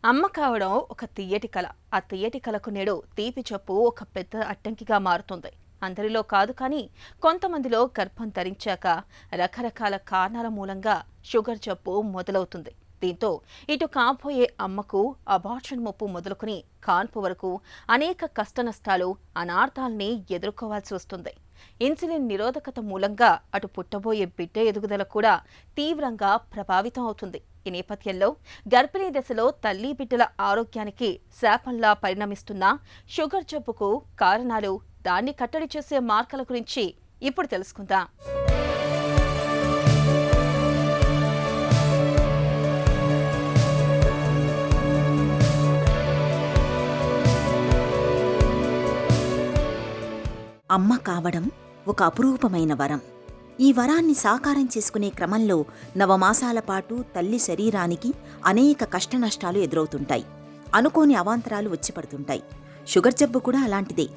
అమ్మ కావడం ఒక తియ్యటి కల. ఆ తియ్యటి కలకు నేడు తీపి చెప్పు ఒక పెద్ద అడ్డంకిగా మారుతుంది. అందరిలో కాదు కానీ కొంతమందిలో గర్భం ధరించాక రకరకాల కారణాల మూలంగా షుగర్ జబ్బు మొదలవుతుంది. దీంతో ఇటు కాబోయే అమ్మకు అబార్షన్ ముప్పు మొదలుకుని కాన్పు వరకు అనేక కష్టనష్టాలు, అనార్థాల్ని ఎదుర్కోవాల్సి వస్తుంది. ఇన్సులిన్ నిరోధకత మూలంగా అటు పుట్టబోయే బిడ్డ ఎదుగుదల కూడా తీవ్రంగా ప్రభావితం అవుతుంది. ఈ నేపథ్యంలో గర్భిణీ దశలో తల్లి బిడ్డల ఆరోగ్యానికి శాపంలా పరిణమిస్తున్న షుగర్ జబ్బుకు కారణాలు, దాన్ని కట్టడి చేసే మార్గాల గురించి ఇప్పుడు తెలుసుకుందాం. అమ్మ కావడం ఒక అపురూపమైన వరం. ఈ వరాన్ని సాకారం చేసుకునే క్రమంలో నవమాసాల పాటు తల్లి శరీరానికి అనేక కష్టనష్టాలు ఎదురవుతుంటాయి. అనుకోని అవాంతరాలు వచ్చిపడుతుంటాయి. షుగర్ జబ్బు కూడా అలాంటిదే.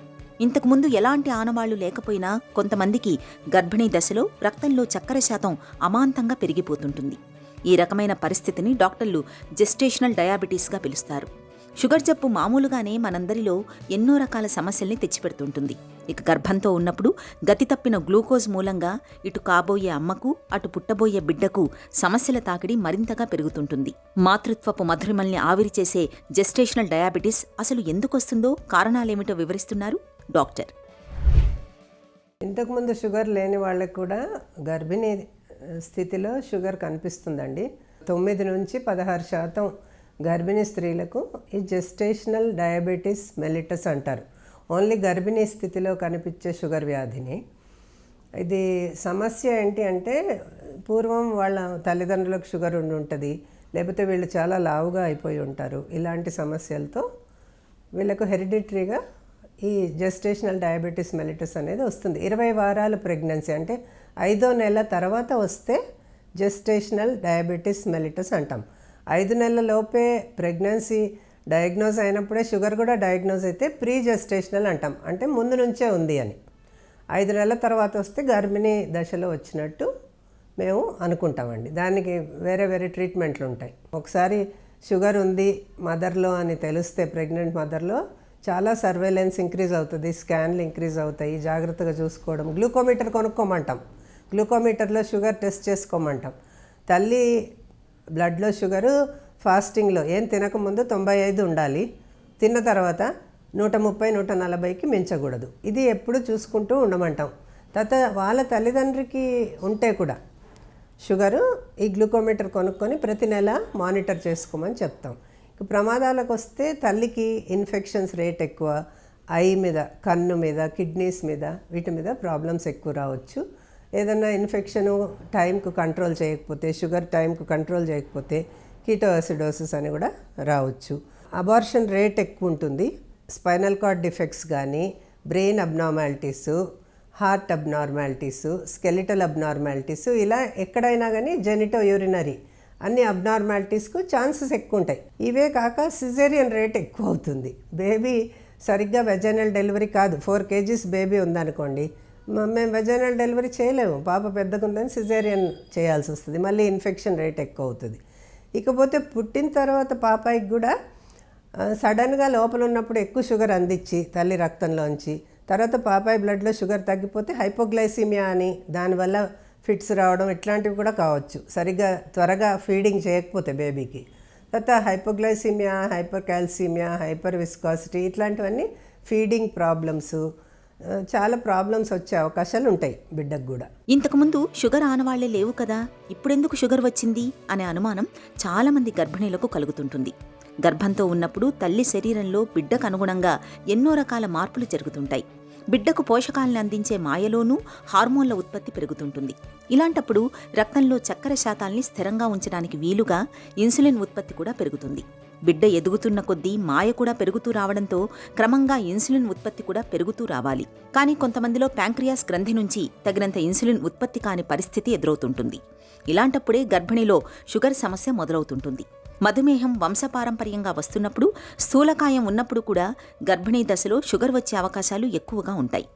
ఇంతకుముందు ఎలాంటి ఆనవాళ్లు లేకపోయినా కొంతమందికి గర్భిణీ దశలో రక్తంలో చక్కెర శాతం అమాంతంగా పెరిగిపోతుంటుంది. ఈ రకమైన పరిస్థితిని డాక్టర్లు జెస్టేషనల్ డయాబెటీస్గా పిలుస్తారు. షుగర్ జబ్బు మామూలుగానే మనందరిలో ఎన్నో రకాల సమస్యల్ని తెచ్చిపెడుతుంటుంది. ఇక గర్భంతో ఉన్నప్పుడు గతి తప్పిన గ్లూకోజ్ మూలంగా ఇటు కాబోయే అమ్మకు, అటు పుట్టబోయే బిడ్డకు సమస్యల తాకిడి మరింతగా పెరుగుతుంటుంది. మాతృత్వపు మధురిమల్ని ఆవిరి చేసే జెస్టేషనల్ డయాబెటీస్ అసలు ఎందుకొస్తుందో, కారణాలేమిటో వివరిస్తున్నారు డాక్టర్. ఇంతకుముందు షుగర్ లేని వాళ్ళకు కూడా గర్భిణీ స్థితిలో షుగర్ కనిపిస్తుందండి. 9 నుంచి 16% గర్భిణీ స్త్రీలకు ఈ జెస్టేషనల్ డయాబెటీస్ మెలిటస్ అంటారు. ఓన్లీ గర్భిణీ స్థితిలో కనిపించే షుగర్ వ్యాధిని. ఇది సమస్య ఏంటి అంటే, పూర్వం వాళ్ళ తల్లిదండ్రులకు షుగర్ ఉండి ఉంటుంది, లేకపోతే వీళ్ళు చాలా లావుగా అయిపోయి ఉంటారు. ఇలాంటి సమస్యలతో వీళ్ళకు హెరిడిటరీగా ఈ జెస్టేషనల్ డయాబెటీస్ మెలిటస్ అనేది వస్తుంది. 20 వారాల ప్రెగ్నెన్సీ అంటే 5వ నెల తర్వాత వస్తే జెస్టేషనల్ డయాబెటీస్ మెలిటస్ అంటాం. 5 నెలల లోపే ప్రెగ్నెన్సీ డయాగ్నోజ్ అయినప్పుడే షుగర్ కూడా డయాగ్నోజ్ అయితే ప్రీ జెస్టేషనల్ అంటాం, అంటే ముందు నుంచే ఉంది అని. 5 నెలల తర్వాత వస్తే గర్భిణీ దశలో వచ్చినట్టు మేము అనుకుంటామండి. దానికి వేరే వేరే ట్రీట్మెంట్లు ఉంటాయి. ఒకసారి షుగర్ ఉంది మదర్లో అని తెలిస్తే, ప్రెగ్నెంట్ మదర్లో చాలా సర్వేలెన్స్ ఇంక్రీజ్ అవుతుంది, స్కాన్లు ఇంక్రీజ్ అవుతాయి, జాగ్రత్తగా చూసుకోవడం. గ్లూకోమీటర్ కొనుక్కోమంటాం, గ్లూకోమీటర్లో షుగర్ టెస్ట్ చేసుకోమంటాం. తల్లి బ్లడ్లో షుగరు ఫాస్టింగ్లో ఏం తినకముందు 95 ఉండాలి, తిన్న తర్వాత 130, 140కి మించకూడదు. ఇది ఎప్పుడు చూసుకుంటూ ఉండమంటాం. తర్వాత వాళ్ళ తల్లిదండ్రికి ఉంటే కూడా షుగరు ఈ గ్లూకోమీటర్ కొనుక్కొని ప్రతి నెల మానిటర్ చేసుకోమని చెప్తాం. ప్రమాదాలకు వస్తే తల్లికి ఇన్ఫెక్షన్స్ రేట్ ఎక్కువ, ఐ మీద, కన్ను మీద, కిడ్నీస్ మీద, వీటి మీద ప్రాబ్లమ్స్ ఎక్కువ రావచ్చు. ఏదన్నా ఇన్ఫెక్షను టైంకు కంట్రోల్ చేయకపోతే, షుగర్ టైంకు కంట్రోల్ చేయకపోతే కీటోయాసిడోసిస్ అని కూడా రావచ్చు. అబార్షన్ రేట్ ఎక్కువ ఉంటుంది. స్పైనల్ కార్డ్ డిఫెక్ట్స్ కానీ, బ్రెయిన్ అబ్నార్మాలిటీసు, హార్ట్ అబ్నార్మాలిటీసు, స్కెలిటల్ అబ్నార్మాలిటీసు, ఇలా ఎక్కడైనా కానీ జెనిటో యూరినరీ అన్ని అబ్నార్మాలిటీస్కు ఛాన్సెస్ ఎక్కువ ఉంటాయి. ఇవే కాక సిజేరియన్ రేట్ ఎక్కువ అవుతుంది. బేబీ సరిగ్గా వెజైనల్ డెలివరీ కాదు, 4 kgs బేబీ ఉందనుకోండి, మేము వెజైనల్ డెలివరీ చేయలేము, పాప పెద్దగా ఉందని సిజేరియన్ చేయాల్సి వస్తుంది. మళ్ళీ ఇన్ఫెక్షన్ రేట్ ఎక్కువ అవుతుంది. ఇకపోతే పుట్టిన తర్వాత పాపాయికి కూడా సడన్గా లోపల ఉన్నప్పుడు ఎక్కువ షుగర్ అందించి తల్లి రక్తంలోంచి, తర్వాత పాపాయి బ్లడ్లో షుగర్ తగ్గిపోతే హైపోగ్లైసీమియా అని, దానివల్ల ఫిట్స్ రావడం ఇట్లాంటివి కూడా కావచ్చు, సరిగ్గా త్వరగా ఫీడింగ్ చేయకపోతే బేబీకి. తర్వాత హైపోగ్లైసీమియా, హైపర్ క్యాల్సీమియా, హైపర్ విస్కాసిటీ, ఇట్లాంటివన్నీ ఫీడింగ్ ప్రాబ్లమ్స్, చాలా ప్రాబ్లమ్స్ వచ్చే అవకాశాలు ఉంటాయి బిడ్డకు కూడా. ఇంతకుముందు షుగర్ ఆనవాళ్లే లేవు కదా, ఇప్పుడెందుకు షుగర్ వచ్చింది అనే అనుమానం చాలామంది గర్భిణీలకు కలుగుతుంటుంది. గర్భంతో ఉన్నప్పుడు తల్లి శరీరంలో బిడ్డకు అనుగుణంగా ఎన్నో రకాల మార్పులు జరుగుతుంటాయి. బిడ్డకు పోషకాలను అందించే మాయలోనూ హార్మోన్ల ఉత్పత్తి పెరుగుతుంటుంది. ఇలాంటప్పుడు రక్తంలో చక్కెర శాతాల్ని స్థిరంగా ఉంచడానికి వీలుగా ఇన్సులిన్ ఉత్పత్తి కూడా పెరుగుతుంది. బిడ్డ ఎదుగుతున్న కొద్దీ మాయ కూడా పెరుగుతూ రావడంతో క్రమంగా ఇన్సులిన్ ఉత్పత్తి కూడా పెరుగుతూ రావాలి. కానీ కొంతమందిలో ప్యాంక్రియాస్ గ్రంథి నుంచి తగినంత ఇన్సులిన్ ఉత్పత్తి కాని పరిస్థితి ఎదురవుతుంటుంది. ఇలాంటప్పుడే గర్భిణిలో షుగర్ సమస్య మొదలవుతుంటుంది. మధుమేహం వంశపారంపర్యంగా వస్తున్నప్పుడు, స్థూలకాయం ఉన్నప్పుడు కూడా గర్భిణీ దశలో షుగర్ వచ్చే అవకాశాలు ఎక్కువగా ఉంటాయి.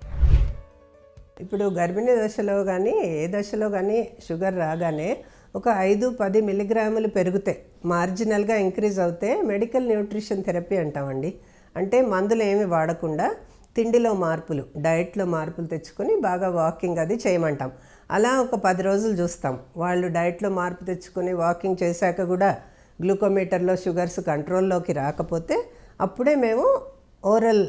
ఇప్పుడు గర్భిణీ దశలో కానీ ఏ దశలో కానీ షుగర్ రాగానే ఒక 5-10 మిల్లీగ్రాములు పెరిగితే, మార్జినల్గా ఇంక్రీజ్ అవుతే మెడికల్ న్యూట్రిషన్ థెరపీ అంటామండి. అంటే మందులు ఏమి వాడకుండా తిండిలో మార్పులు, డైట్లో మార్పులు తెచ్చుకొని బాగా వాకింగ్ అది చేయమంటాం. అలా ఒక 10 రోజులు చూస్తాం. వాళ్ళు డైట్లో మార్పు తెచ్చుకొని వాకింగ్ చేశాక కూడా గ్లూకోమీటర్లో షుగర్స్ కంట్రోల్లోకి రాకపోతే అప్పుడే మేము ఓరల్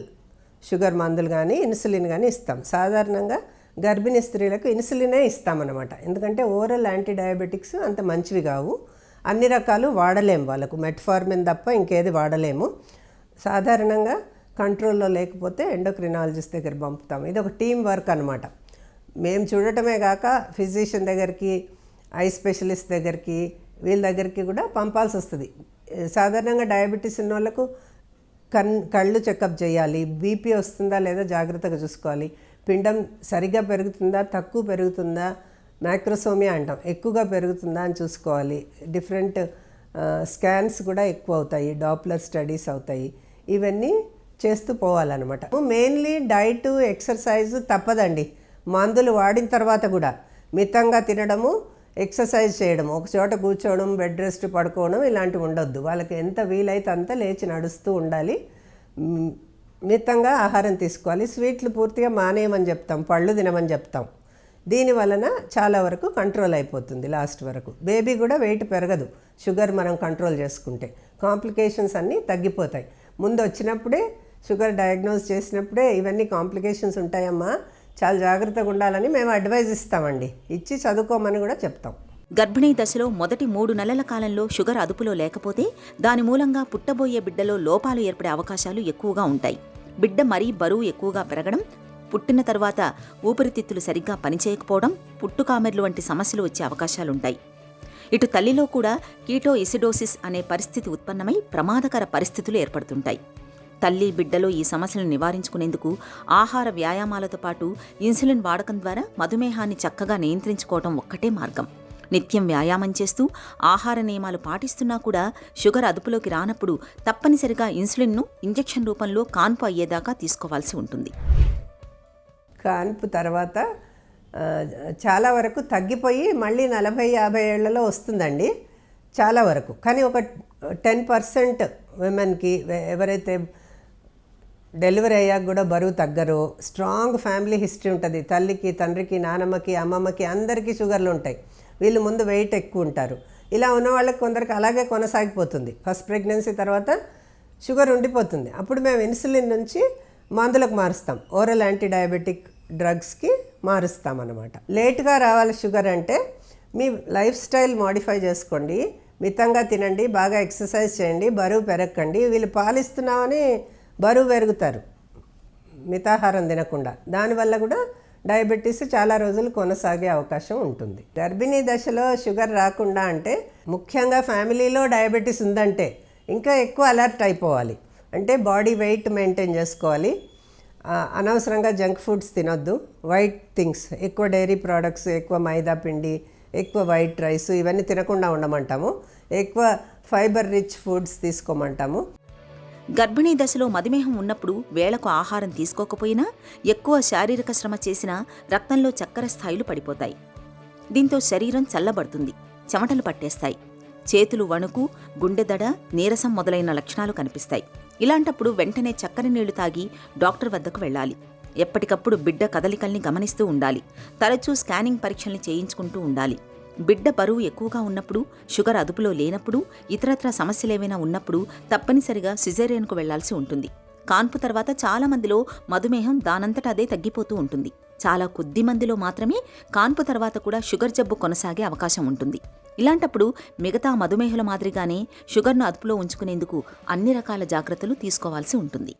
షుగర్ మందులు కానీ ఇన్సులిన్ కానీ ఇస్తాం. సాధారణంగా గర్భిణీ స్త్రీలకు ఇన్సులినే ఇస్తామన్నమాట. ఎందుకంటే ఓరల్ యాంటీ డయాబెటిక్స్ అంత మంచివి కావు. అన్ని రకాలు వాడలేము, వాళ్ళకు మెట్ఫార్మిన్ తప్ప ఇంకేది వాడలేము. సాధారణంగా కంట్రోల్లో లేకపోతే ఎండోక్రినాలజిస్ట్ దగ్గర పంపుతాం. ఇది ఒక టీం వర్క్ అనమాట. మేము చూడటమే కాక ఫిజిషియన్ దగ్గరికి, ఐ స్పెషలిస్ట్ దగ్గరికి, వీళ్ళ దగ్గరికి కూడా పంపాల్సి వస్తుంది. సాధారణంగా డయాబెటీస్ ఉన్న వాళ్ళకు కళ్ళు చెకప్ చేయాలి. బీపీ వస్తుందా లేదా జాగ్రత్తగా చూసుకోవాలి. పిండం సరిగ్గా పెరుగుతుందా, తక్కువ పెరుగుతుందా, మ్యాక్రోసోమియా అంటాం, ఎక్కువగా పెరుగుతుందా అని చూసుకోవాలి. డిఫరెంట్ స్కాన్స్ కూడా ఎక్కువ అవుతాయి, డాప్లర్ స్టడీస్ అవుతాయి. ఇవన్నీ చేస్తూ పోవాలన్నమాట. మెయిన్లీ డైట్, ఎక్సర్సైజ్ తప్పదండి. మందులు వాడిన తర్వాత కూడా మితంగా తినడము, ఎక్సర్సైజ్ చేయడం, ఒక చోట కూర్చోవడం, బెడ్ రెస్ట్ పడుకోవడం ఇలాంటివి ఉండొద్దు. వాళ్ళకి ఎంత వీలైతే అంత లేచి నడుస్తూ ఉండాలి. మితంగా ఆహారం తీసుకోవాలి. స్వీట్లు పూర్తిగా మానేయమని చెప్తాం, పళ్ళు తినమని చెప్తాం. దీని వలన చాలా వరకు కంట్రోల్ అయిపోతుంది. లాస్ట్ వరకు బేబీ కూడా వెయిట్ పెరగదు షుగర్ మనం కంట్రోల్ చేసుకుంటే. కాంప్లికేషన్స్ అన్నీ తగ్గిపోతాయి. ముందు వచ్చినప్పుడే షుగర్ డయాగ్నోస్ చేసినప్పుడే ఇవన్నీ కాంప్లికేషన్స్ ఉంటాయమ్మా, చాలా జాగ్రత్తగా ఉండాలని మేము అడ్వైజ్ ఇస్తామండి. ఇచ్చి చదువుకోమని కూడా చెప్తాం. గర్భిణీ దశలో మొదటి 3 నెలల కాలంలో షుగర్ అదుపులో లేకపోతే దాని మూలంగా పుట్టబోయే బిడ్డలో లోపాలు ఏర్పడే అవకాశాలు ఎక్కువగా ఉంటాయి. బిడ్డ మరీ బరువు ఎక్కువగా పెరగడం, పుట్టిన తర్వాత ఊపిరితిత్తులు సరిగ్గా పనిచేయకపోవడం, పుట్టుకామెర్లు వంటి సమస్యలు వచ్చే అవకాశాలుంటాయి. ఇటు తల్లిలో కూడా కీటోఎసిడోసిస్ అనే పరిస్థితి ఉత్పన్నమై ప్రమాదకర పరిస్థితులు ఏర్పడుతుంటాయి. తల్లి, బిడ్డలో ఈ సమస్యలను నివారించుకునేందుకు ఆహార వ్యాయామాలతో పాటు ఇన్సులిన్ వాడకం ద్వారా మధుమేహాన్ని చక్కగా నియంత్రించుకోవడం ఒక్కటే మార్గం. నిత్యం వ్యాయామం చేస్తూ ఆహార నియమాలు పాటిస్తున్నా కూడా షుగర్ అదుపులోకి రానప్పుడు తప్పనిసరిగా ఇన్సులిన్ను ఇంజెక్షన్ రూపంలో కాన్పు అయ్యేదాకా తీసుకోవాల్సి ఉంటుంది. కాన్పు తర్వాత చాలా వరకు తగ్గిపోయి మళ్ళీ 40-50 ఏళ్లలో వస్తుందండి చాలా వరకు. కానీ ఒక 10% విమెన్కి ఎవరైతే డెలివరీ అయ్యాక కూడా బరువు తగ్గరు, స్ట్రాంగ్ ఫ్యామిలీ హిస్టరీ ఉంటుంది, తల్లికి, తండ్రికి, నానమ్మకి, అమ్మమ్మకి అందరికీ షుగర్లు ఉంటాయి, వీళ్ళు ముందు వెయిట్ ఎక్కువ ఉంటారు, ఇలా ఉన్న వాళ్ళకి కొందరికి అలాగే కొనసాగిపోతుంది. ఫస్ట్ ప్రెగ్నెన్సీ తర్వాత షుగర్ ఉండిపోతుంది. అప్పుడు మేము ఇన్సులిన్ నుంచి మందులకు మారుస్తాం, ఓరల్ యాంటీ డయాబెటిక్ డ్రగ్స్కి మారుస్తాం అన్నమాట. లేట్గా రావాలి షుగర్ అంటే మీ లైఫ్ స్టైల్ మాడిఫై చేసుకోండి, మితంగా తినండి, బాగా ఎక్సర్సైజ్ చేయండి, బరువు పెరగకండి. వీళ్ళు పాలిస్తున్నామని బరువు పెరుగుతారు మితాహారం తినకుండా. దానివల్ల కూడా డయాబెటీస్ చాలా రోజులు కొనసాగే అవకాశం ఉంటుంది. గర్భిణీ దశలో షుగర్ రాకుండా అంటే ముఖ్యంగా ఫ్యామిలీలో డయాబెటీస్ ఉందంటే ఇంకా ఎక్కువ అలర్ట్ అయిపోవాలి. అంటే బాడీ వెయిట్ మెయింటైన్ చేసుకోవాలి, అనవసరంగా జంక్ ఫుడ్స్ తినొద్దు, వైట్ థింగ్స్, ఎక్కువ డైరీ ప్రోడక్ట్స్, ఎక్కువ మైదా పిండి, ఎక్కువ వైట్ రైస్ ఇవన్నీ తినకుండా ఉండమంటాము. ఎక్కువ ఫైబర్ రిచ్ ఫుడ్స్ తీసుకోమంటాము. గర్భిణీ దశలో మధుమేహం ఉన్నప్పుడు వేళకు ఆహారం తీసుకోకపోయినా, ఎక్కువ శారీరక శ్రమ చేసినా రక్తంలో చక్కెర స్థాయిలు పడిపోతాయి. దీంతో శరీరం చల్లబడుతుంది, చెమటలు పట్టేస్తాయి, చేతులు వణుకు, గుండెదడ, నీరసం మొదలైన లక్షణాలు కనిపిస్తాయి. ఇలాంటప్పుడు వెంటనే చక్కెర నీళ్లు తాగి డాక్టర్ వద్దకు వెళ్ళాలి. ఎప్పటికప్పుడు బిడ్డ కదలికల్ని గమనిస్తూ ఉండాలి. తరచూ స్కానింగ్ పరీక్షల్ని చేయించుకుంటూ ఉండాలి. బిడ్డ బరువు ఎక్కువగా ఉన్నప్పుడు, షుగర్ అదుపులో లేనప్పుడు, ఇతరత్ర సమస్యలేవైనా ఉన్నప్పుడు తప్పనిసరిగా సిజేరియన్కు వెళ్లాల్సి ఉంటుంది. కాన్పు తర్వాత చాలా మందిలో మధుమేహం దానంతట అదే తగ్గిపోతూ ఉంటుంది. చాలా కొద్ది మందిలో మాత్రమే కాన్పు తర్వాత కూడా షుగర్ జబ్బు కొనసాగే అవకాశం ఉంటుంది. ఇలాంటప్పుడు మిగతా మధుమేహుల మాదిరిగానే షుగర్ను అదుపులో ఉంచుకునేందుకు అన్ని రకాల జాగ్రత్తలు తీసుకోవాల్సి ఉంటుంది.